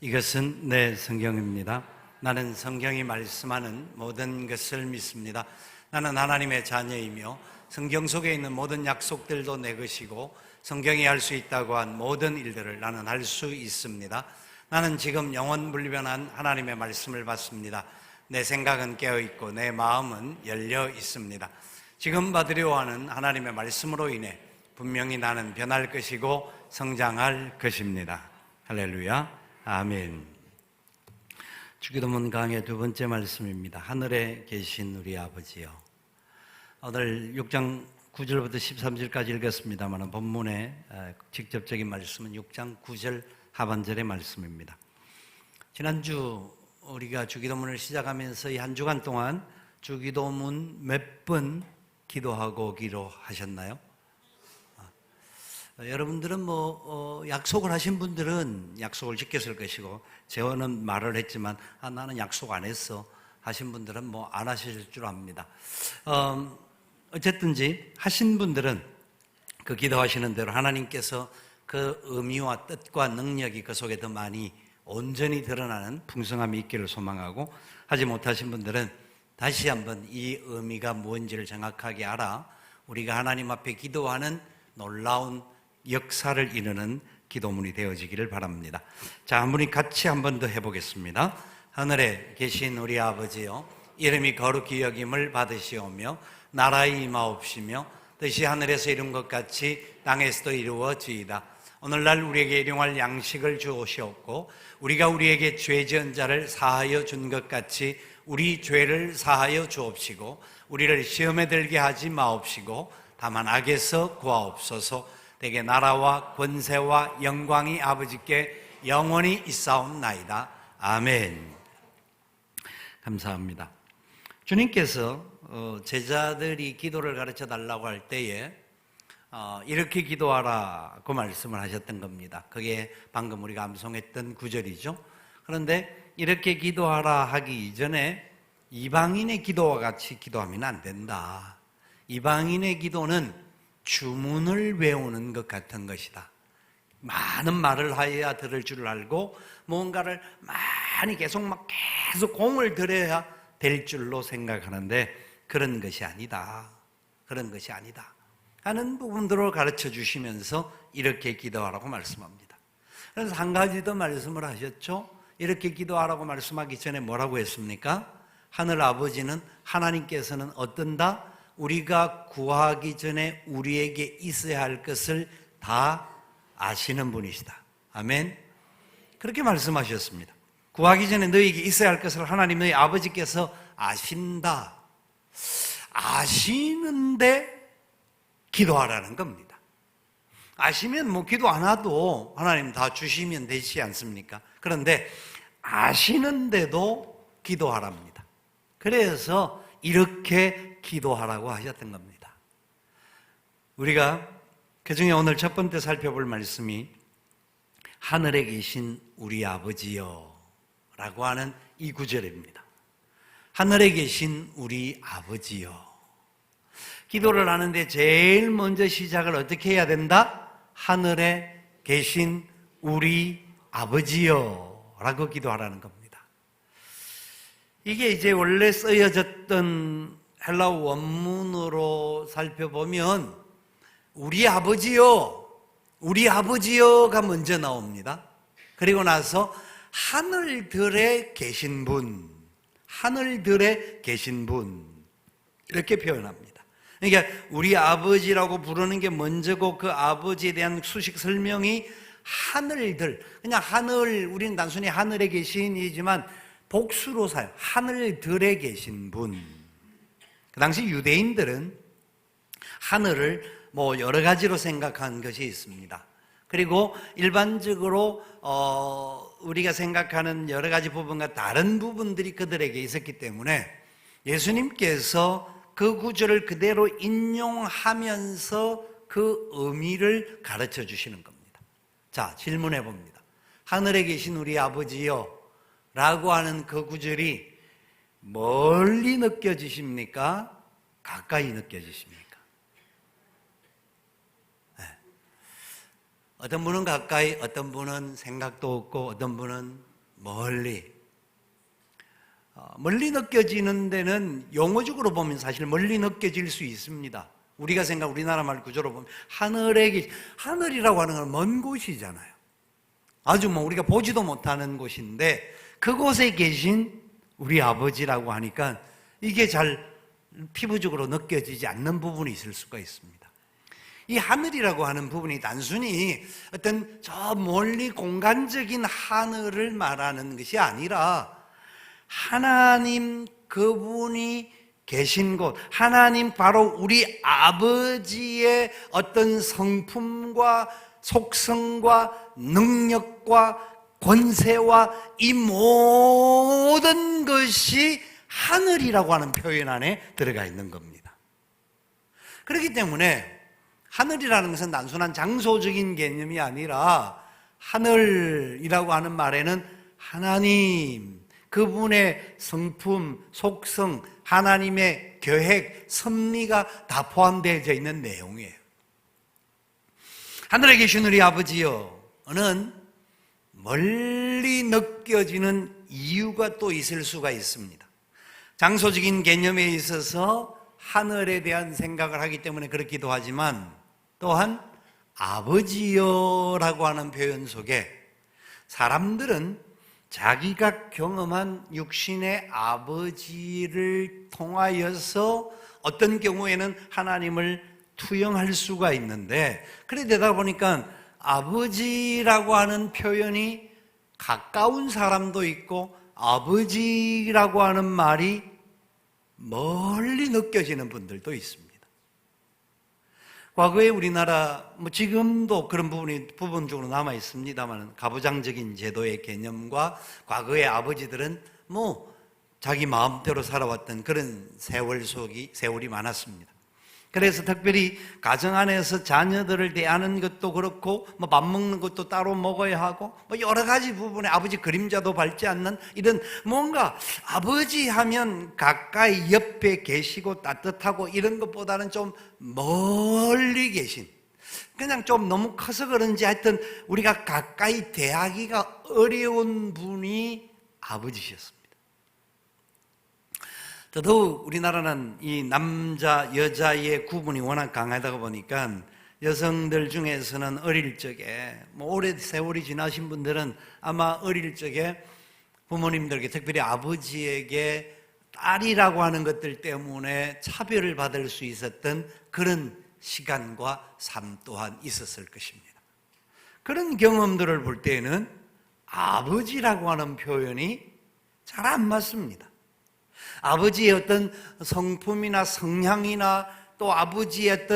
이것은 내 성경입니다. 나는 성경이 말씀하는 모든 것을 믿습니다. 나는 하나님의 자녀이며 성경 속에 있는 모든 약속들도 내 것이고 성경이 할 수 있다고 한 모든 일들을 나는 할 수 있습니다. 나는 지금 영원불변한 하나님의 말씀을 받습니다. 내 생각은 깨어있고 내 마음은 열려 있습니다. 지금 받으려 하는 하나님의 말씀으로 인해 분명히 나는 변할 것이고 성장할 것입니다. 할렐루야, 아멘. 주기도문 강의 두 번째 말씀입니다. 하늘에 계신 우리 아버지요. 오늘 6장 9절부터 13절까지 읽었습니다만 본문의 직접적인 말씀은 6장 9절 하반절의 말씀입니다. 지난주 우리가 주기도문을 시작하면서 이 한 주간 동안 주기도문 몇 번 기도하고 오기로 하셨나요? 여러분들은 약속을 하신 분들은 약속을 지켰을 것이고, 저는 말을 했지만 나는 약속 안 했어 하신 분들은 안 하실 줄 압니다. 어쨌든지 하신 분들은 그 기도하시는 대로 하나님께서 그 의미와 뜻과 능력이 그 속에 더 많이 온전히 드러나는 풍성함이 있기를 소망하고, 하지 못하신 분들은 다시 한번 이 의미가 무엇인지를 정확하게 알아 우리가 하나님 앞에 기도하는 놀라운 역사를 이루는 기도문이 되어지기를 바랍니다. 자, 한번 같이 한 번 더 해보겠습니다. 하늘에 계신 우리 아버지여, 이름이 거룩히 여김을 받으시오며 나라의 임하옵시며 뜻이 하늘에서 이룬 것 같이 땅에서도 이루어지이다. 오늘날 우리에게 일용할 양식을 주옵시옵고, 우리가 우리에게 죄 지은 자를 사하여 준 것 같이 우리 죄를 사하여 주옵시고, 우리를 시험에 들게 하지 마옵시고 다만 악에서 구하옵소서. 대개 나라와 권세와 영광이 아버지께 영원히 있사옵나이다. 아멘. 감사합니다. 주님께서 제자들이 기도를 가르쳐 달라고 할 때에 이렇게 기도하라고 말씀을 하셨던 겁니다. 그게 방금 우리가 암송했던 구절이죠. 그런데 이렇게 기도하라 하기 이전에 이방인의 기도와 같이 기도하면 안 된다. 이방인의 기도는 주문을 외우는 것 같은 것이다. 많은 말을 하여야 들을 줄 알고 뭔가를 많이 계속 공을 들여야 될 줄로 생각하는데 그런 것이 아니다. 그런 것이 아니다 하는 부분들을 가르쳐 주시면서 이렇게 기도하라고 말씀합니다. 그래서 한 가지 더 말씀을 하셨죠. 이렇게 기도하라고 말씀하기 전에 뭐라고 했습니까? 하늘 아버지는, 하나님께서는 어떤다? 우리가 구하기 전에 우리에게 있어야 할 것을 다 아시는 분이시다. 아멘. 그렇게 말씀하셨습니다. 구하기 전에 너희에게 있어야 할 것을 하나님 너희 아버지께서 아신다. 아시는데 기도하라는 겁니다. 아시면 기도 안 해도 하나님 다 주시면 되지 않습니까? 그런데 아시는데도 기도하랍니다. 그래서 이렇게 기도하라고 하셨던 겁니다. 우리가 그중에 오늘 첫 번째 살펴볼 말씀이 하늘에 계신 우리 아버지여 라고 하는 이 구절입니다. 하늘에 계신 우리 아버지여. 기도를 하는데 제일 먼저 시작을 어떻게 해야 된다? 하늘에 계신 우리 아버지여 라고 기도하라는 겁니다. 이게 이제 원래 쓰여졌던 헬라어 원문으로 살펴보면 우리 아버지요, 우리 아버지요가 먼저 나옵니다. 그리고 나서 하늘들에 계신 분, 하늘들에 계신 분 이렇게 표현합니다. 그러니까 우리 아버지라고 부르는 게 먼저고 그 아버지에 대한 수식 설명이 하늘들, 그냥 하늘, 우리는 단순히 하늘에 계신이지만 복수로 사용, 하늘들에 계신 분. 그 당시 유대인들은 하늘을 여러 가지로 생각한 것이 있습니다. 그리고 일반적으로 우리가 생각하는 여러 가지 부분과 다른 부분들이 그들에게 있었기 때문에 예수님께서 그 구절을 그대로 인용하면서 그 의미를 가르쳐 주시는 겁니다. 자, 질문해 봅니다. 하늘에 계신 우리 아버지요 라고 하는 그 구절이 멀리 느껴지십니까? 가까이 느껴지십니까? 어떤 분은 가까이, 어떤 분은 생각도 없고, 어떤 분은 멀리 느껴지는 데는 용어적으로 보면 사실 멀리 느껴질 수 있습니다. 우리나라 말 구조로 보면 하늘이라고 하는 건 먼 곳이잖아요. 아주 우리가 보지도 못하는 곳인데 그곳에 계신 우리 아버지라고 하니까 이게 잘 피부적으로 느껴지지 않는 부분이 있을 수가 있습니다. 이 하늘이라고 하는 부분이 단순히 어떤 저 멀리 공간적인 하늘을 말하는 것이 아니라 하나님 그분이 계신 곳, 하나님 바로 우리 아버지의 어떤 성품과 속성과 능력과 권세와 이 모든 것이 하늘이라고 하는 표현 안에 들어가 있는 겁니다. 그렇기 때문에 하늘이라는 것은 단순한 장소적인 개념이 아니라 하늘이라고 하는 말에는 하나님, 그분의 성품, 속성, 하나님의 계획, 섭리가 다 포함되어 있는 내용이에요. 하늘에 계신 우리 아버지여는 멀리 느껴지는 이유가 또 있을 수가 있습니다. 장소적인 개념에 있어서 하늘에 대한 생각을 하기 때문에 그렇기도 하지만 또한 아버지여라고 하는 표현 속에 사람들은 자기가 경험한 육신의 아버지를 통하여서 어떤 경우에는 하나님을 투영할 수가 있는데, 그래 되다 보니까 아버지라고 하는 표현이 가까운 사람도 있고 아버지라고 하는 말이 멀리 느껴지는 분들도 있습니다. 과거에 우리나라 지금도 그런 부분이 부분적으로 남아 있습니다만 가부장적인 제도의 개념과 과거의 아버지들은 자기 마음대로 살아왔던 그런 세월이 많았습니다. 그래서 특별히 가정 안에서 자녀들을 대하는 것도 그렇고 밥 먹는 것도 따로 먹어야 하고 여러 가지 부분에 아버지 그림자도 밟지 않는 이런 뭔가 아버지 하면 가까이 옆에 계시고 따뜻하고 이런 것보다는 좀 멀리 계신, 그냥 좀 너무 커서 그런지 하여튼 우리가 가까이 대하기가 어려운 분이 아버지셨습니다. 더더욱 우리나라는 이 남자, 여자의 구분이 워낙 강하다 보니까 여성들 중에서는 어릴 적에 오래 세월이 지나신 분들은 아마 어릴 적에 부모님들에게 특별히 아버지에게 딸이라고 하는 것들 때문에 차별을 받을 수 있었던 그런 시간과 삶 또한 있었을 것입니다. 그런 경험들을 볼 때에는 아버지라고 하는 표현이 잘 안 맞습니다. 아버지의 어떤 성품이나 성향이나 또 아버지의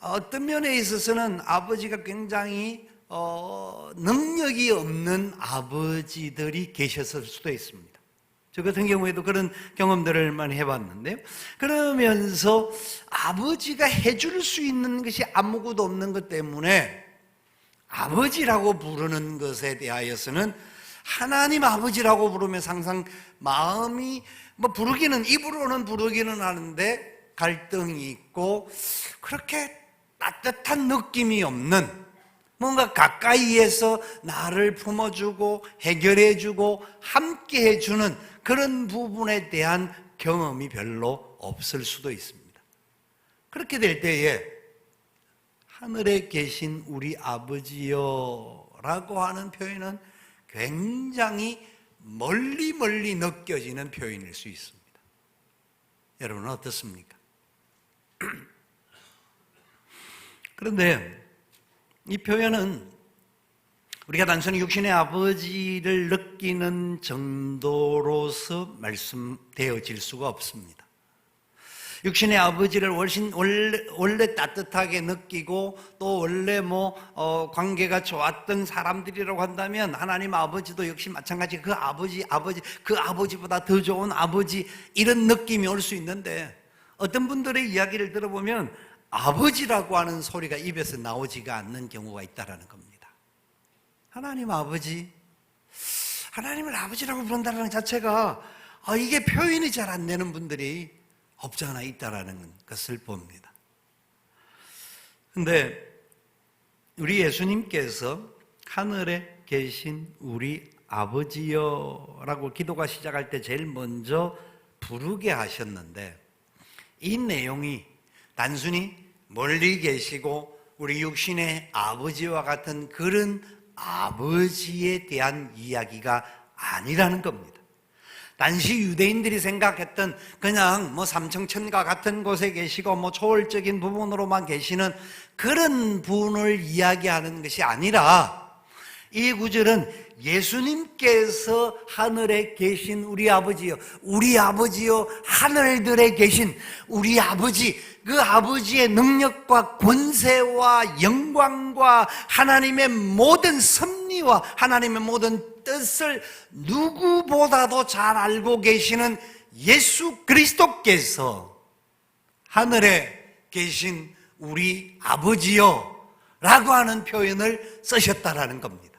어떤 면에 있어서는 아버지가 굉장히 능력이 없는 아버지들이 계셨을 수도 있습니다. 저 같은 경우에도 그런 경험들을 많이 해봤는데요. 그러면서 아버지가 해줄 수 있는 것이 아무것도 없는 것 때문에 아버지라고 부르는 것에 대하여서는 하나님 아버지라고 부르면 항상 마음이 입으로는 부르기는 하는데 갈등이 있고 그렇게 따뜻한 느낌이 없는, 뭔가 가까이에서 나를 품어주고 해결해주고 함께해주는 그런 부분에 대한 경험이 별로 없을 수도 있습니다. 그렇게 될 때에 하늘에 계신 우리 아버지여라고 하는 표현은 굉장히 멀리 느껴지는 표현일 수 있습니다. 여러분은 어떻습니까? 그런데 이 표현은 우리가 단순히 육신의 아버지를 느끼는 정도로서 말씀되어질 수가 없습니다. 육신의 아버지를 원래 따뜻하게 느끼고 또 원래 관계가 좋았던 사람들이라고 한다면 하나님 아버지도 역시 마찬가지 그 아버지보다 더 좋은 아버지 이런 느낌이 올 수 있는데, 어떤 분들의 이야기를 들어보면 아버지라고 하는 소리가 입에서 나오지가 않는 경우가 있다는 겁니다. 하나님 아버지, 하나님을 아버지라고 부른다는 것 자체가 이게 표현이 잘 안 되는 분들이 없지 않아 있다라는 것을 봅니다. 그런데 우리 예수님께서 하늘에 계신 우리 아버지여 라고 기도가 시작할 때 제일 먼저 부르게 하셨는데, 이 내용이 단순히 멀리 계시고 우리 육신의 아버지와 같은 그런 아버지에 대한 이야기가 아니라는 겁니다. 당시 유대인들이 생각했던 그냥 삼청천과 같은 곳에 계시고 초월적인 부분으로만 계시는 그런 분을 이야기하는 것이 아니라, 이 구절은 예수님께서 하늘에 계신 우리 아버지요, 우리 아버지요, 하늘들에 계신 우리 아버지, 그 아버지의 능력과 권세와 영광과 하나님의 모든 섭리와 하나님의 모든 뜻을 누구보다도 잘 알고 계시는 예수 그리스도께서 하늘에 계신 우리 아버지요 라고 하는 표현을 쓰셨다라는 겁니다.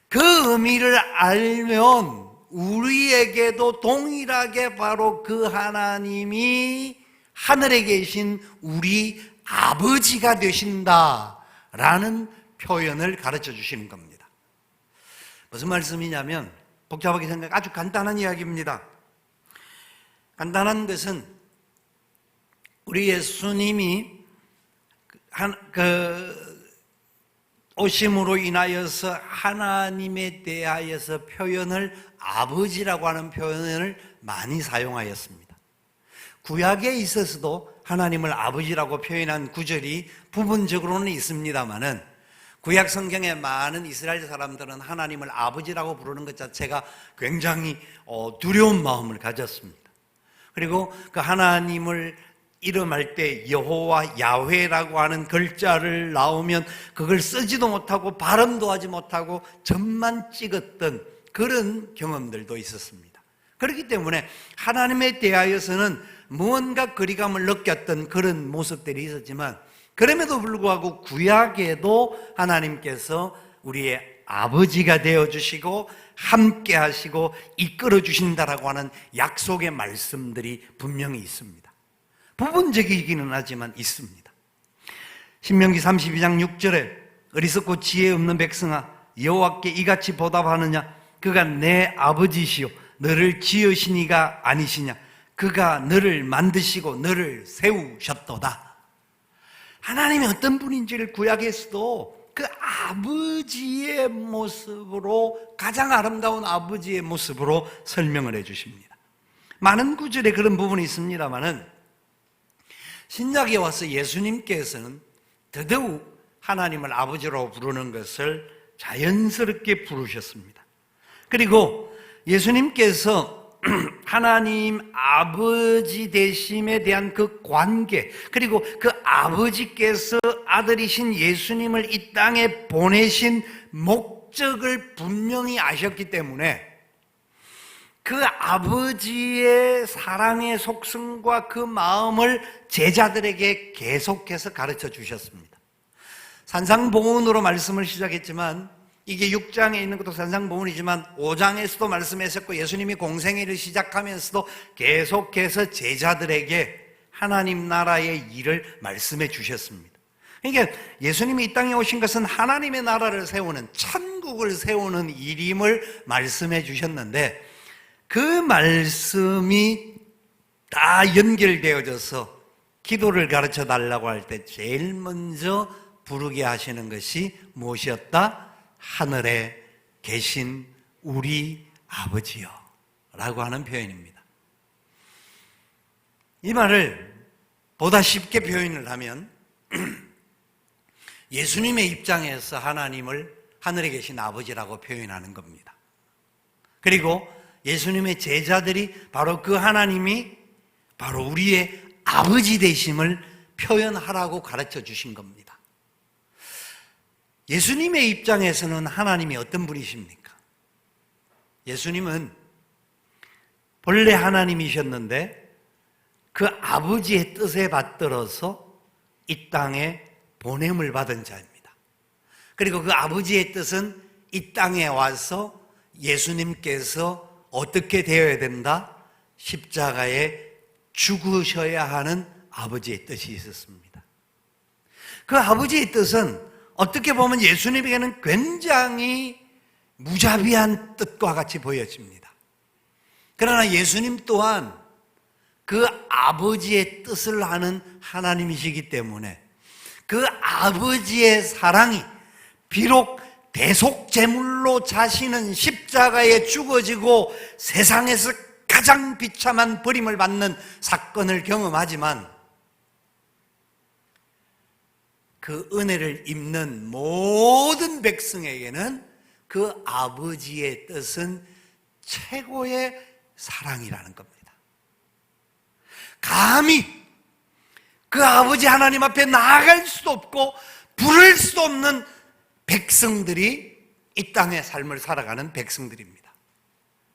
그 의미를 알면 우리에게도 동일하게 바로 그 하나님이 하늘에 계신 우리 아버지가 되신다라는 표현을 가르쳐 주시는 겁니다. 무슨 말씀이냐면, 복잡하게 생각, 아주 간단한 이야기입니다. 간단한 것은 우리 예수님이 오심으로 인하여서 하나님에 대하여서 표현을 아버지라고 하는 표현을 많이 사용하였습니다. 구약에 있어서도 하나님을 아버지라고 표현한 구절이 부분적으로는 있습니다만은, 구약 성경의 많은 이스라엘 사람들은 하나님을 아버지라고 부르는 것 자체가 굉장히 두려운 마음을 가졌습니다. 그리고 그 하나님을 이름할 때 여호와 야훼라고 하는 글자를 나오면 그걸 쓰지도 못하고 발음도 하지 못하고 점만 찍었던 그런 경험들도 있었습니다. 그렇기 때문에 하나님에 대하여서는 무언가 거리감을 느꼈던 그런 모습들이 있었지만, 그럼에도 불구하고 구약에도 하나님께서 우리의 아버지가 되어주시고 함께 하시고 이끌어 주신다라고 하는 약속의 말씀들이 분명히 있습니다. 부분적이기는 하지만 있습니다. 신명기 32장 6절에 어리석고 지혜 없는 백성아, 여호와께 이같이 보답하느냐? 그가 내 아버지시오 너를 지으신 이가 아니시냐? 그가 너를 만드시고 너를 세우셨도다. 하나님이 어떤 분인지를 구약에서도 그 아버지의 모습으로, 가장 아름다운 아버지의 모습으로 설명을 해 주십니다. 많은 구절에 그런 부분이 있습니다만은, 신약에 와서 예수님께서는 더더욱 하나님을 아버지로 부르는 것을 자연스럽게 부르셨습니다. 그리고 예수님께서 하나님 아버지 되심에 대한 그 관계, 그리고 그 아버지께서 아들이신 예수님을 이 땅에 보내신 목적을 분명히 아셨기 때문에 그 아버지의 사랑의 속성과 그 마음을 제자들에게 계속해서 가르쳐 주셨습니다. 산상보훈으로 말씀을 시작했지만, 이게 6장에 있는 것도 산상보훈이지만 5장에서도 말씀하셨고, 예수님이 공생애를 시작하면서도 계속해서 제자들에게 하나님 나라의 일을 말씀해 주셨습니다. 그러니까 예수님이 이 땅에 오신 것은 하나님의 나라를 세우는, 천국을 세우는 일임을 말씀해 주셨는데, 그 말씀이 다 연결되어져서 기도를 가르쳐 달라고 할 때 제일 먼저 부르게 하시는 것이 무엇이었다? 하늘에 계신 우리 아버지요 라고 하는 표현입니다. 이 말을 보다 쉽게 표현을 하면 예수님의 입장에서 하나님을 하늘에 계신 아버지라고 표현하는 겁니다. 그리고 예수님의 제자들이 바로 그 하나님이 바로 우리의 아버지 되심을 표현하라고 가르쳐 주신 겁니다. 예수님의 입장에서는 하나님이 어떤 분이십니까? 예수님은 본래 하나님이셨는데 그 아버지의 뜻에 받들어서 이 땅에 보냄을 받은 자입니다. 그리고 그 아버지의 뜻은 이 땅에 와서 예수님께서 어떻게 되어야 된다? 십자가에 죽으셔야 하는 아버지의 뜻이 있었습니다. 그 아버지의 뜻은 어떻게 보면 예수님에게는 굉장히 무자비한 뜻과 같이 보여집니다. 그러나 예수님 또한 그 아버지의 뜻을 아는 하나님이시기 때문에 그 아버지의 사랑이 비록 대속제물로 자신은 십자가에 죽어지고 세상에서 가장 비참한 버림을 받는 사건을 경험하지만 그 은혜를 입는 모든 백성에게는 그 아버지의 뜻은 최고의 사랑이라는 겁니다. 감히 그 아버지 하나님 앞에 나아갈 수도 없고 부를 수도 없는 백성들이 이 땅의 삶을 살아가는 백성들입니다.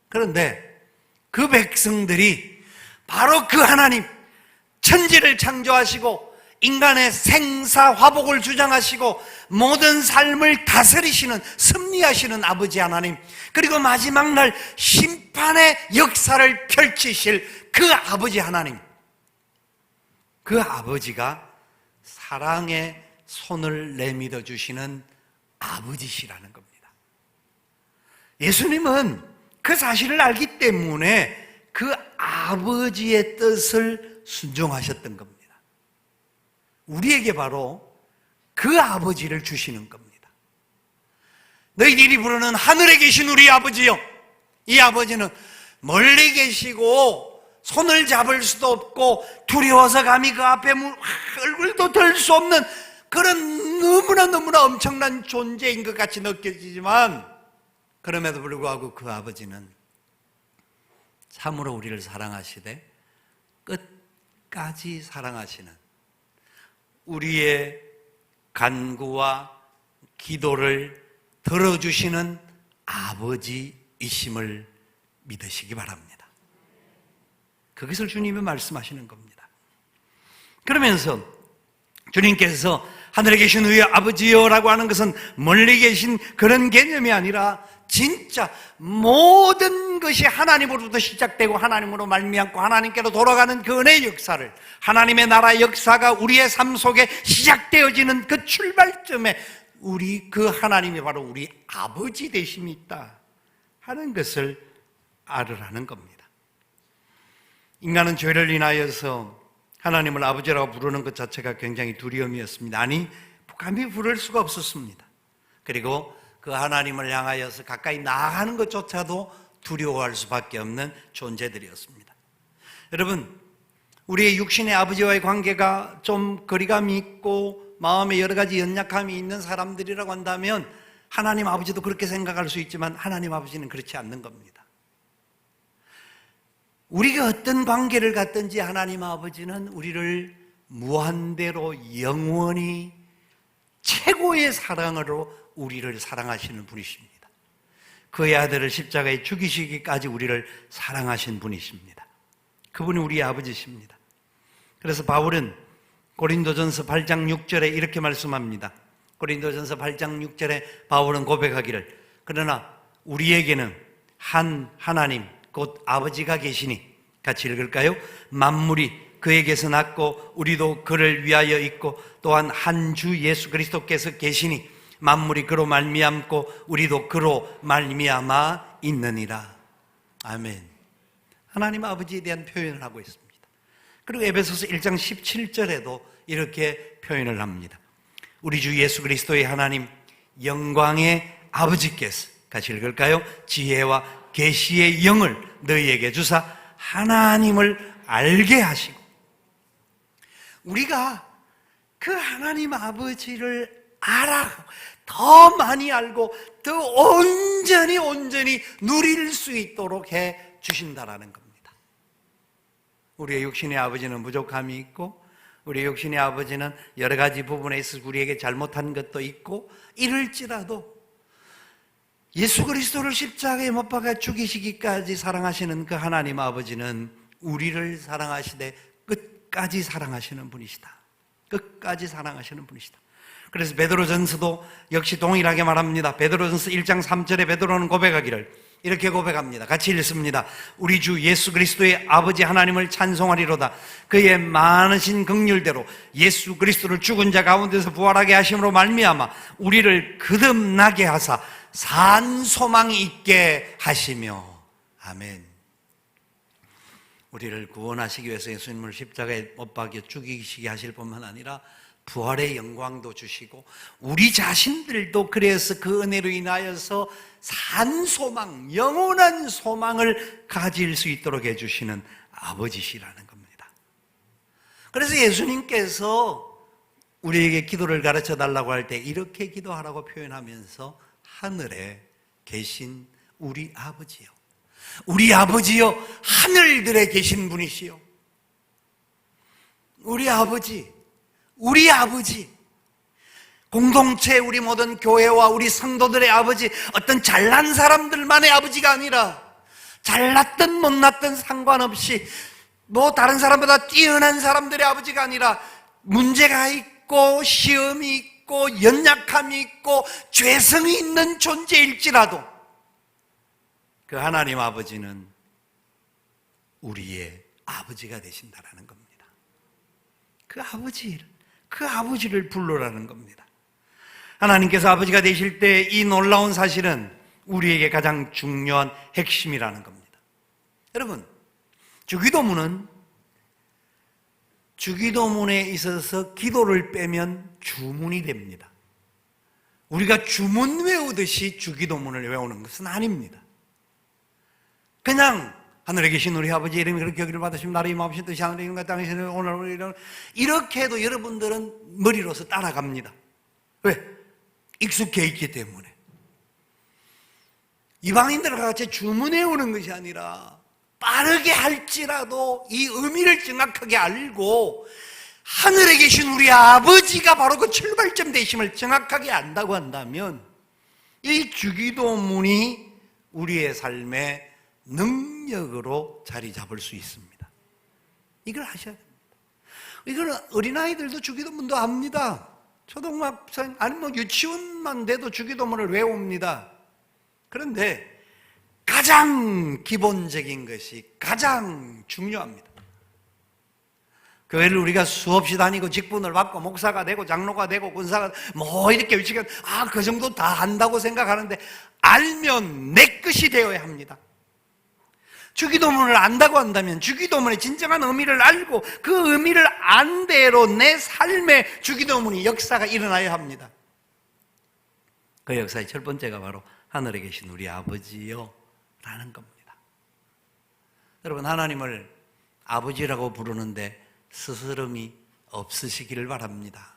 그런데 그 백성들이 바로 그 하나님, 천지를 창조하시고 인간의 생사화복을 주장하시고 모든 삶을 다스리시는, 섭리하시는 아버지 하나님, 그리고 마지막 날 심판의 역사를 펼치실 그 아버지 하나님, 그 아버지가 사랑의 손을 내밀어 주시는 아버지시라는 겁니다. 예수님은 그 사실을 알기 때문에 그 아버지의 뜻을 순종하셨던 겁니다. 우리에게 바로 그 아버지를 주시는 겁니다. 너희들이 부르는 하늘에 계신 우리 아버지요, 이 아버지는 멀리 계시고 손을 잡을 수도 없고 두려워서 감히 그 앞에 얼굴도 들 수 없는 그런 너무나 엄청난 존재인 것 같이 느껴지지만, 그럼에도 불구하고 그 아버지는 참으로 우리를 사랑하시되 끝까지 사랑하시는, 우리의 간구와 기도를 들어주시는 아버지이심을 믿으시기 바랍니다. 그것을 주님이 말씀하시는 겁니다. 그러면서 주님께서 하늘에 계신 우리 아버지요 라고 하는 것은 멀리 계신 그런 개념이 아니라 진짜 모든 것이 하나님으로부터 시작되고 하나님으로 말미암고 하나님께로 돌아가는 그 은혜의 역사를, 하나님의 나라의 역사가 우리의 삶 속에 시작되어지는 그 출발점에 우리 그 하나님이 바로 우리 아버지 되심이 있다 하는 것을 알으라는 겁니다. 인간은 죄를 인하여서 하나님을 아버지라고 부르는 것 자체가 굉장히 두려움이었습니다. 아니, 감히 부를 수가 없었습니다. 그리고 그 하나님을 향하여서 가까이 나아가는 것조차도 두려워할 수밖에 없는 존재들이었습니다. 여러분, 우리의 육신의 아버지와의 관계가 좀 거리감이 있고 마음에 여러 가지 연약함이 있는 사람들이라고 한다면 하나님 아버지도 그렇게 생각할 수 있지만 하나님 아버지는 그렇지 않는 겁니다. 우리가 어떤 관계를 갖든지 하나님 아버지는 우리를 무한대로 영원히 최고의 사랑으로 우리를 사랑하시는 분이십니다. 그의 아들을 십자가에 죽이시기까지 우리를 사랑하신 분이십니다. 그분이 우리의 아버지십니다. 그래서 바울은 고린도전서 8장 6절에 이렇게 말씀합니다. 고린도전서 8장 6절에 바울은 고백하기를, 그러나 우리에게는 한 하나님 곧 아버지가 계시니, 같이 읽을까요? 만물이 그에게서 났고 우리도 그를 위하여 있고 또한 한 주 예수 그리스도께서 계시니 만물이 그로 말미암고 우리도 그로 말미암아 있느니라. 아멘. 하나님 아버지에 대한 표현을 하고 있습니다. 그리고 에베소서 1장 17절에도 이렇게 표현을 합니다. 우리 주 예수 그리스도의 하나님 영광의 아버지께서, 같이 읽을까요? 지혜와 계시의 영을 너희에게 주사 하나님을 알게 하시고, 우리가 그 하나님 아버지를 알아 더 많이 알고 더 온전히 누릴 수 있도록 해 주신다라는 겁니다. 우리의 육신의 아버지는 부족함이 있고 우리의 육신의 아버지는 여러 가지 부분에 있어서 우리에게 잘못한 것도 있고, 이럴지라도 예수 그리스도를 십자가에 못 박아 죽이시기까지 사랑하시는 그 하나님 아버지는 우리를 사랑하시되 끝까지 사랑하시는 분이시다. 끝까지 사랑하시는 분이시다. 그래서 베드로전서도 역시 동일하게 말합니다. 베드로전서 1장 3절에 베드로는 고백하기를 이렇게 고백합니다. 같이 읽습니다. 우리 주 예수 그리스도의 아버지 하나님을 찬송하리로다. 그의 많으신 긍휼대로 예수 그리스도를 죽은 자 가운데서 부활하게 하심으로 말미암아 우리를 거듭나게 하사 산 소망이 있게 하시며. 아멘. 우리를 구원하시기 위해서 예수님을 십자가에 못 박여 죽이시게 하실 뿐만 아니라 부활의 영광도 주시고 우리 자신들도 그래서 그 은혜로 인하여서 산 소망, 영원한 소망을 가질 수 있도록 해주시는 아버지시라는 겁니다. 그래서 예수님께서 우리에게 기도를 가르쳐 달라고 할 때 이렇게 기도하라고 표현하면서 하늘에 계신 우리 아버지요, 우리 아버지요, 하늘들에 계신 분이시요, 우리 아버지, 우리 아버지, 공동체, 우리 모든 교회와 우리 성도들의 아버지, 어떤 잘난 사람들만의 아버지가 아니라 잘났든 못났든 상관없이 다른 사람보다 뛰어난 사람들의 아버지가 아니라 문제가 있고 시험이 있고 연약함이 있고 죄성이 있는 존재일지라도 그 하나님 아버지는 우리의 아버지가 되신다라는 겁니다. 그 아버지를 부르라는 겁니다. 하나님께서 아버지가 되실 때 이 놀라운 사실은 우리에게 가장 중요한 핵심이라는 겁니다. 여러분, 주기도문에 있어서 기도를 빼면 주문이 됩니다. 우리가 주문 외우듯이 주기도문을 외우는 것은 아닙니다. 그냥 하늘에 계신 우리 아버지 이름이 그렇게 여기를 받으시면 나라의 마음신 뜻이 하늘에 있는 것 땅에 있는 오늘 이렇게 해도 여러분들은 머리로서 따라갑니다. 왜? 익숙해 있기 때문에. 이방인들과 같이 주문해 오는 것이 아니라 빠르게 할지라도 이 의미를 정확하게 알고 하늘에 계신 우리 아버지가 바로 그 출발점 되심을 정확하게 안다고 한다면 이 주기도문이 우리의 삶에 능력으로 자리 잡을 수 있습니다. 이걸 하셔야 됩니다. 이거는 어린아이들도 주기도문도 압니다. 초등학생, 아니면 유치원만 돼도 주기도문을 외웁니다. 그런데 가장 기본적인 것이 가장 중요합니다. 교회를 우리가 수없이 다니고 직분을 받고 목사가 되고 장로가 되고 군사가 이렇게 위치가 그 정도 다 한다고 생각하는데 알면 내 것이 되어야 합니다. 주기도문을 안다고 한다면 주기도문의 진정한 의미를 알고 그 의미를 안 대로 내 삶에 주기도문이 역사가 일어나야 합니다. 그 역사의 첫 번째가 바로 하늘에 계신 우리 아버지요 라는 겁니다. 여러분, 하나님을 아버지라고 부르는데 스스럼이 없으시기를 바랍니다.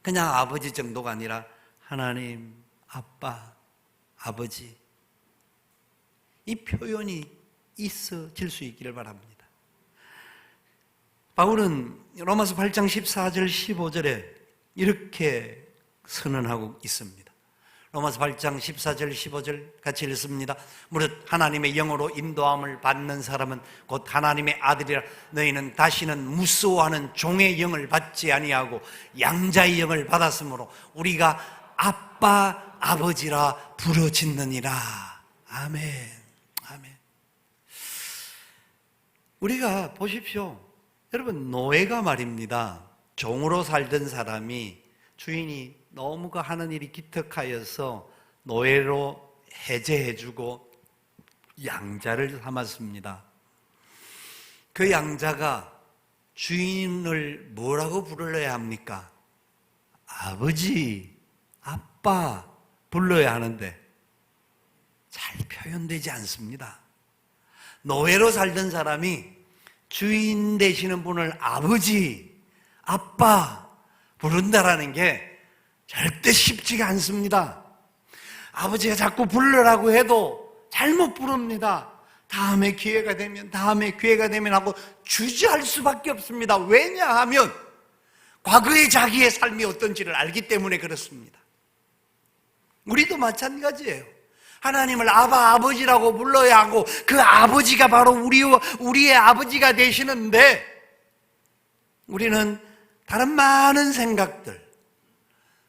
그냥 아버지 정도가 아니라 하나님, 아빠, 아버지, 이 표현이 있어질 수 있기를 바랍니다. 바울은 로마서 8장 14절 15절에 이렇게 선언하고 있습니다. 로마서 8장 14절 15절 같이 읽습니다. 무릇 하나님의 영으로 인도함을 받는 사람은 곧 하나님의 아들이라. 너희는 다시는 무서워하는 종의 영을 받지 아니하고 양자의 영을 받았으므로 우리가 아빠 아버지라 부르짖느니라. 아멘. 우리가 보십시오. 여러분, 노예가 말입니다. 종으로 살던 사람이 주인이 너무 그 하는 일이 기특하여서 노예로 해제해주고 양자를 삼았습니다. 그 양자가 주인을 뭐라고 불러야 합니까? 아버지, 아빠 불러야 하는데 잘 표현되지 않습니다. 노예로 살던 사람이 주인 되시는 분을 아버지, 아빠 부른다라는 게 절대 쉽지가 않습니다. 아버지가 자꾸 부르라고 해도 잘못 부릅니다. 다음에 기회가 되면 하고 주저할 수밖에 없습니다. 왜냐하면 과거의 자기의 삶이 어떤지를 알기 때문에 그렇습니다. 우리도 마찬가지예요. 하나님을 아버지라고 불러야 하고 그 아버지가 바로 우리의 아버지가 되시는데 우리는 다른 많은 생각들,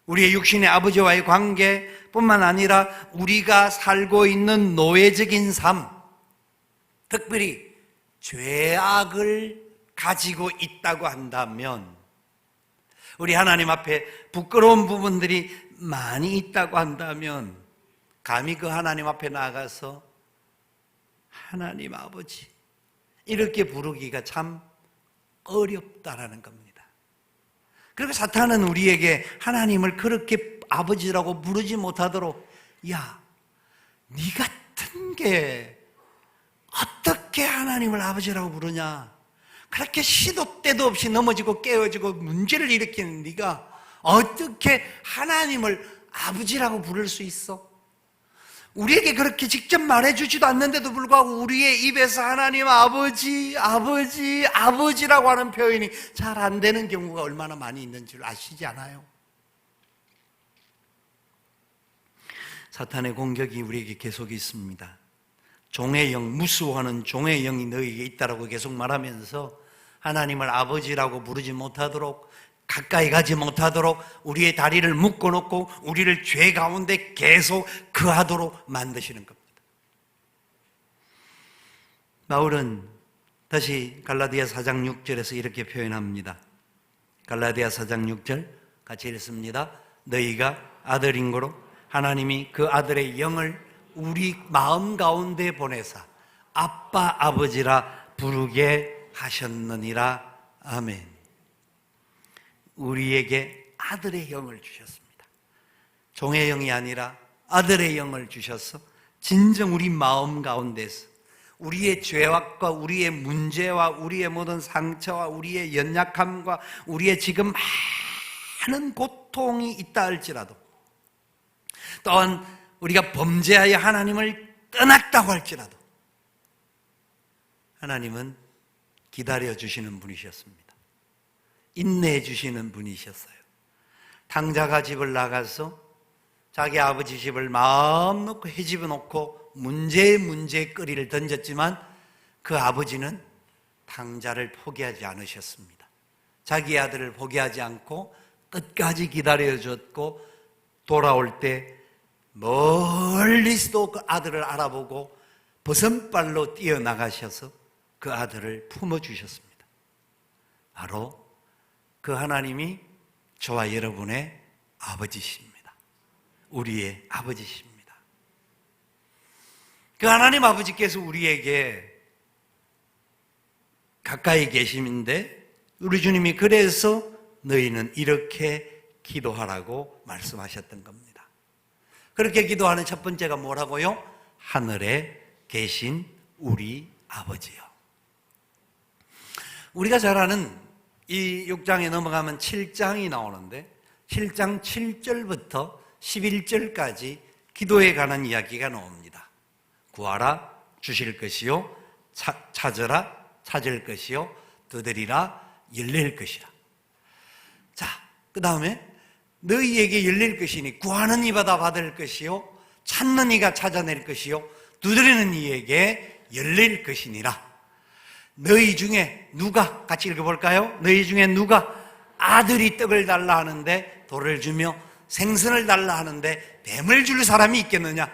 우리의 육신의 아버지와의 관계뿐만 아니라 우리가 살고 있는 노예적인 삶, 특별히 죄악을 가지고 있다고 한다면, 우리 하나님 앞에 부끄러운 부분들이 많이 있다고 한다면 감히 그 하나님 앞에 나가서 하나님 아버지 이렇게 부르기가 참 어렵다라는 겁니다. 그리고 사탄은 우리에게 하나님을 그렇게 아버지라고 부르지 못하도록, 야, 네 같은 게 어떻게 하나님을 아버지라고 부르냐, 그렇게 시도 때도 없이 넘어지고 깨어지고 문제를 일으키는 네가 어떻게 하나님을 아버지라고 부를 수 있어? 우리에게 그렇게 직접 말해주지도 않는데도 불구하고 우리의 입에서 하나님 아버지, 아버지, 아버지라고 하는 표현이 잘 안 되는 경우가 얼마나 많이 있는 줄 아시지 않아요? 사탄의 공격이 우리에게 계속 있습니다. 종의 영, 무수하는 종의 영이 너희에게 있다라고 계속 말하면서 하나님을 아버지라고 부르지 못하도록, 가까이 가지 못하도록 우리의 다리를 묶어놓고 우리를 죄 가운데 계속 거하도록 만드시는 겁니다. 바울은 다시 갈라디아 4장 6절에서 이렇게 표현합니다. 갈라디아 4장 6절 같이 읽습니다. 너희가 아들인 거로 하나님이 그 아들의 영을 우리 마음 가운데 보내사 아빠 아버지라 부르게 하셨느니라. 아멘. 우리에게 아들의 영을 주셨습니다. 종의 영이 아니라 아들의 영을 주셔서 진정 우리 마음 가운데서 우리의 죄악과 우리의 문제와 우리의 모든 상처와 우리의 연약함과 우리의 지금 많은 고통이 있다 할지라도, 또한 우리가 범죄하여 하나님을 떠났다고 할지라도 하나님은 기다려주시는 분이셨습니다. 인내해 주시는 분이셨어요. 탕자가 집을 나가서 자기 아버지 집을 마음 놓고 헤집어 놓고 문제에 거리를 던졌지만 그 아버지는 탕자를 포기하지 않으셨습니다. 자기 아들을 포기하지 않고 끝까지 기다려줬고, 돌아올 때 멀리서도 그 아들을 알아보고 버선발로 뛰어나가셔서 그 아들을 품어주셨습니다. 바로 그 하나님이 저와 여러분의 아버지십니다. 우리의 아버지십니다. 그 하나님 아버지께서 우리에게 가까이 계심인데, 우리 주님이 그래서 너희는 이렇게 기도하라고 말씀하셨던 겁니다. 그렇게 기도하는 첫 번째가 뭐라고요? 하늘에 계신 우리 아버지요. 우리가 잘 아는 이 6장에 넘어가면 7장이 나오는데 7장 7절부터 11절까지 기도에 관한 이야기가 나옵니다. 구하라 주실 것이요, 찾으라 찾을 것이요, 두드리라 열릴 것이라. 자, 그 다음에 너희에게 열릴 것이니 구하는 이마다 받을 것이요, 찾는 이가 찾아낼 것이요, 두드리는 이에게 열릴 것이니라. 너희 중에 누가, 같이 읽어볼까요? 너희 중에 누가 아들이 떡을 달라 하는데 돌을 주며 생선을 달라 하는데 뱀을 줄 사람이 있겠느냐?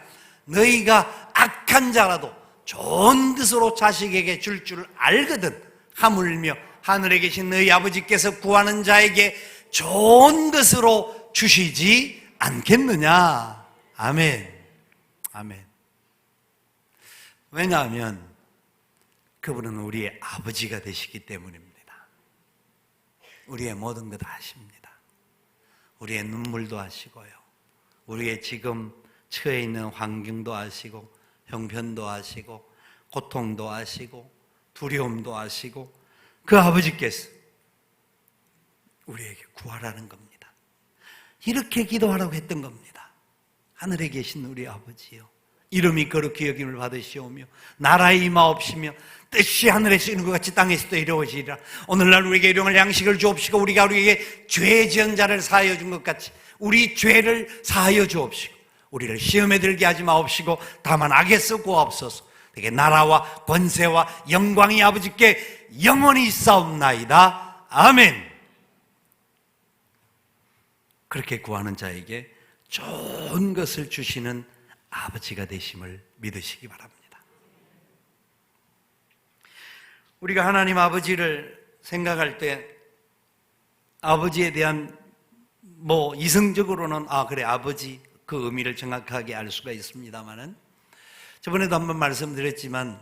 너희가 악한 자라도 좋은 뜻으로 자식에게 줄 알거든 하물며 하늘에 계신 너희 아버지께서 구하는 자에게 좋은 것으로 주시지 않겠느냐? 아멘. 아멘. 왜냐하면 그분은 우리의 아버지가 되시기 때문입니다. 우리의 모든 것 아십니다. 우리의 눈물도 아시고요, 우리의 지금 처해 있는 환경도 아시고, 형편도 아시고, 고통도 아시고, 두려움도 아시고, 그 아버지께서 우리에게 구하라는 겁니다. 이렇게 기도하라고 했던 겁니다. 하늘에 계신 우리 아버지요, 이름이 거룩히 여김을 받으시오며 나라의 임하옵시며 뜻이 하늘에서 이루는 것 같이 땅에서도 이루어지리라. 오늘날 우리에게 일용할 양식을 주옵시고 우리가 우리에게 죄 지은 자를 사하여 준 것 같이 우리 죄를 사하여 주옵시고 우리를 시험에 들게 하지 마옵시고 다만 악에서 구하옵소서. 되게 나라와 권세와 영광이 아버지께 영원히 있사옵나이다. 아멘. 그렇게 구하는 자에게 좋은 것을 주시는 아버지가 되심을 믿으시기 바랍니다. 우리가 하나님 아버지를 생각할 때 아버지에 대한 이성적으로는 그래 아버지 그 의미를 정확하게 알 수가 있습니다만은, 저번에도 한번 말씀드렸지만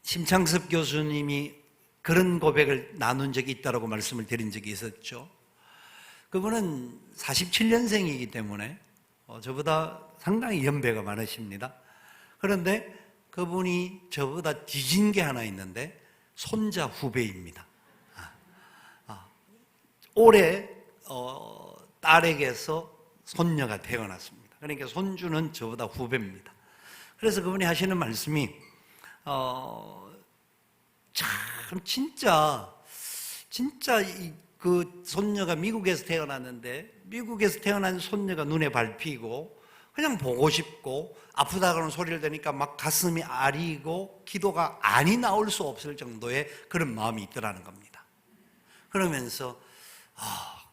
심창섭 교수님이 그런 고백을 나눈 적이 있다고 말씀을 드린 적이 있었죠. 그분은 47년생이기 때문에 저보다 상당히 연배가 많으십니다. 그런데 그분이 저보다 뒤진 게 하나 있는데 손자 후배입니다. 올해 딸에게서 손녀가 태어났습니다. 그러니까 손주는 저보다 후배입니다. 그래서 그분이 하시는 말씀이 참 진짜 그 손녀가 미국에서 태어났는데, 미국에서 태어난 손녀가 눈에 밟히고 그냥 보고 싶고, 아프다고는 소리를 들으니까 막 가슴이 아리고 기도가 안이 나올 수 없을 정도의 그런 마음이 있더라는 겁니다. 그러면서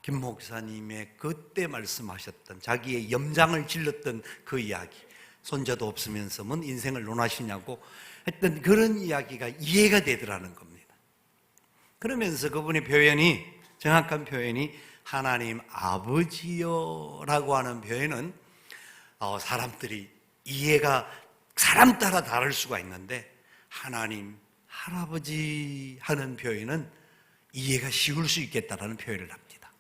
김 목사님의 그때 말씀하셨던, 자기의 염장을 질렀던 그 이야기, 손자도 없으면서 뭔 인생을 논하시냐고 했던 그런 이야기가 이해가 되더라는 겁니다. 그러면서 그분의 표현이, 정확한 표현이 하나님 아버지요 라고 하는 표현은 사람들이 이해가 사람 따라 다를 수가 있는데, 하나님 할아버지 하는 표현은 이해가 쉬울 수 있겠다라는 표현을 합니다.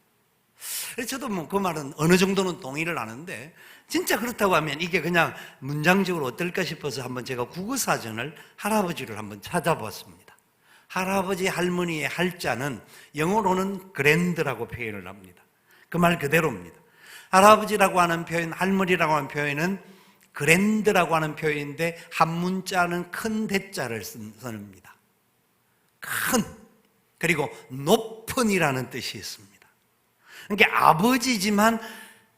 그래서 저도 그 말은 어느 정도는 동의를 하는데, 진짜 그렇다고 하면 이게 그냥 문장적으로 어떨까 싶어서 한번 제가 국어사전을 할아버지를 한번 찾아봤습니다. 할아버지 할머니의 할자는 영어로는 그랜드라고 표현을 합니다. 그 말 그대로입니다. 할아버지라고 하는 표현, 할머니라고 하는 표현은 그랜드라고 하는 표현인데 한 문자는 큰 대자를 씁니다. 큰, 그리고 높은이라는 뜻이 있습니다. 그러니까 아버지지만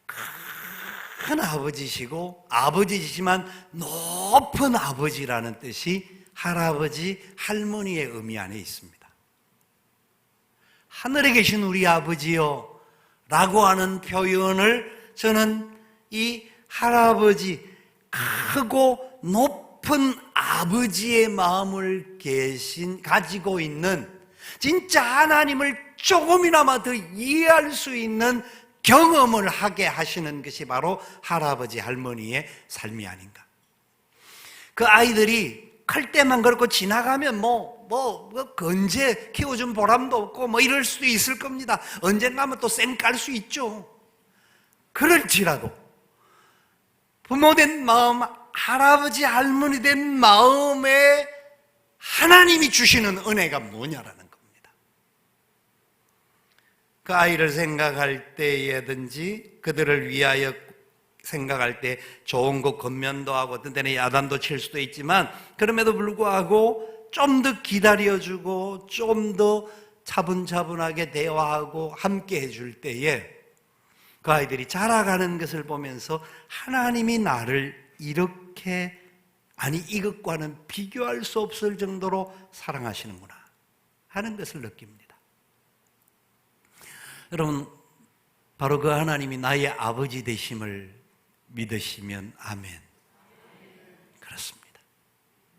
큰 아버지시고, 아버지시지만 높은 아버지라는 뜻이 할아버지, 할머니의 의미 안에 있습니다. 하늘에 계신 우리 아버지요 라고 하는 표현을 저는 이 할아버지, 크고 높은 아버지의 마음을 가지고 있는, 진짜 하나님을 조금이나마 더 이해할 수 있는 경험을 하게 하시는 것이 바로 할아버지, 할머니의 삶이 아닌가. 그 아이들이 클 때만 그렇고 지나가면 언제 키워준 보람도 없고 이럴 수도 있을 겁니다. 언젠가면 또 쌩 깔 수 있죠. 그럴지라도 부모 된 마음, 할아버지, 할머니 된 마음에 하나님이 주시는 은혜가 뭐냐라는 겁니다. 그 아이를 생각할 때에든지 그들을 위하여 생각할 때 좋은 것 겉면도 하고 어떤 때는 야단도 칠 수도 있지만, 그럼에도 불구하고 좀 더 기다려주고 좀 더 차분차분하게 대화하고 함께 해줄 때에 그 아이들이 자라가는 것을 보면서 하나님이 나를 이렇게, 아니 이것과는 비교할 수 없을 정도로 사랑하시는구나 하는 것을 느낍니다. 여러분, 바로 그 하나님이 나의 아버지 되심을 믿으시면 아멘. 그렇습니다.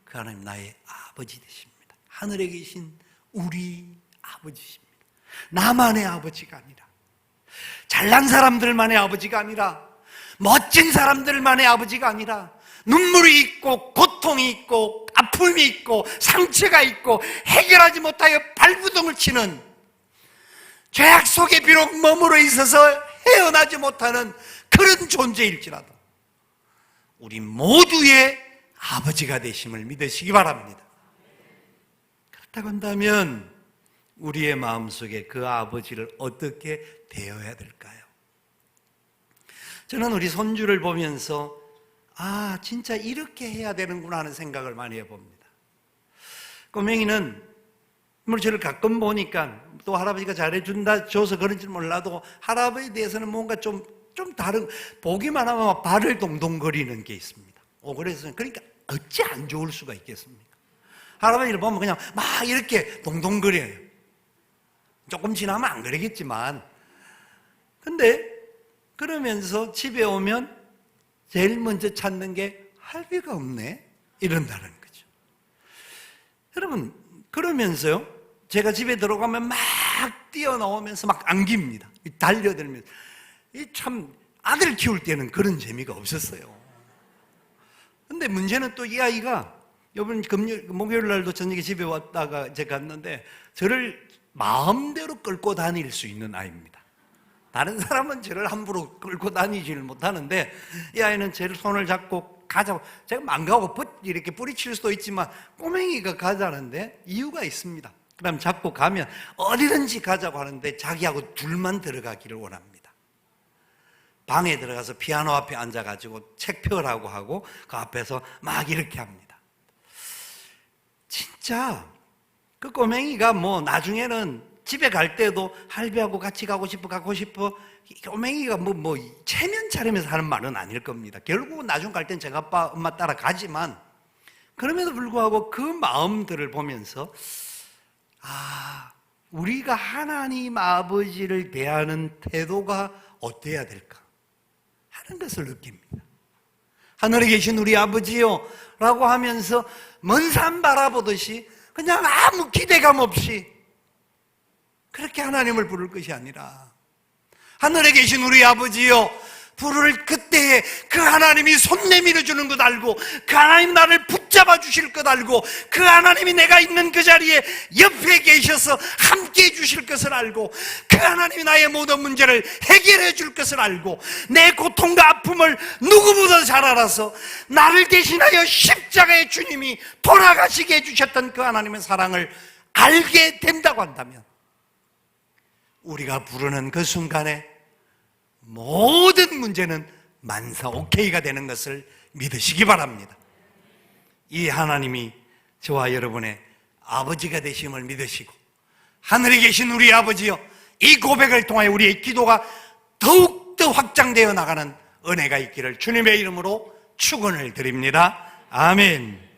그 하나님 나의 아버지 되십니다. 하늘에 계신 우리 아버지십니다. 나만의 아버지가 아니라, 잘난 사람들만의 아버지가 아니라, 멋진 사람들만의 아버지가 아니라, 눈물이 있고 고통이 있고 아픔이 있고 상처가 있고 해결하지 못하여 발부둥을 치는, 죄악 속에 비록 머물러 있어서 헤어나지 못하는 그런 존재일지라도 우리 모두의 아버지가 되심을 믿으시기 바랍니다. 그렇다고 한다면 우리의 마음속에 그 아버지를 어떻게 대해야 될까요? 저는 우리 손주를 보면서 진짜 이렇게 해야 되는구나 하는 생각을 많이 해봅니다. 꼬맹이는 저를 가끔 보니까, 또 할아버지가 줘서 그런지 몰라도 할아버지에 대해서는 뭔가 좀 다른, 보기만 하면 막 발을 동동거리는 게 있습니다. 그러니까 어찌 안 좋을 수가 있겠습니까? 할아버지를 보면 그냥 막 이렇게 동동거려요. 조금 지나면 안 그러겠지만, 근데 그러면서 집에 오면 제일 먼저 찾는 게 할비가 없네 이런다는 거죠. 여러분, 그러면서요, 제가 집에 들어가면 막 뛰어나오면서 막 안깁니다. 달려들면서. 참 아들 키울 때는 그런 재미가 없었어요. 근데 문제는 또 이 아이가 이번 목요일 날도 저녁에 집에 왔다가 제가 갔는데 저를 마음대로 끌고 다닐 수 있는 아이입니다. 다른 사람은 저를 함부로 끌고 다니지를 못하는데 이 아이는 제 손을 잡고 가자고, 제가 망가고 이렇게 뿌리칠 수도 있지만 꼬맹이가 가자는데 이유가 있습니다. 그 다음 잡고 가면 어디든지 가자고 하는데 자기하고 둘만 들어가기를 원합니다. 방에 들어가서 피아노 앞에 앉아가지고 책 펴라고 하고 그 앞에서 막 이렇게 합니다. 진짜 그 꼬맹이가 뭐 나중에는 집에 갈 때도 할배하고 같이 가고 싶어. 꼬맹이가 뭐 체면 차리면서 하는 말은 아닐 겁니다. 결국은 나중 갈 땐 제가 아빠 엄마 따라 가지만 그럼에도 불구하고 그 마음들을 보면서 우리가 하나님 아버지를 대하는 태도가 어때야 될까 하는 것을 느낍니다. 하늘에 계신 우리 아버지요 라고 하면서 먼 산 바라보듯이 그냥 아무 기대감 없이 그렇게 하나님을 부를 것이 아니라, 하늘에 계신 우리 아버지요 부를 그때에 그 하나님이 손 내밀어 주는 것 알고, 그 하나님 나를 붙잡아 주실 것 알고, 그 하나님이 내가 있는 그 자리에 옆에 계셔서 함께 해 주실 것을 알고, 그 하나님이 나의 모든 문제를 해결해 줄 것을 알고, 내 고통과 아픔을 누구보다 잘 알아서 나를 대신하여 십자가의 주님이 돌아가시게 해주셨던 그 하나님의 사랑을 알게 된다고 한다면, 우리가 부르는 그 순간에 모든 문제는 만사 오케이가 되는 것을 믿으시기 바랍니다. 이 하나님이 저와 여러분의 아버지가 되심을 믿으시고, 하늘에 계신 우리 아버지여, 이 고백을 통하여 우리의 기도가 더욱더 확장되어 나가는 은혜가 있기를 주님의 이름으로 축원을 드립니다. 아멘.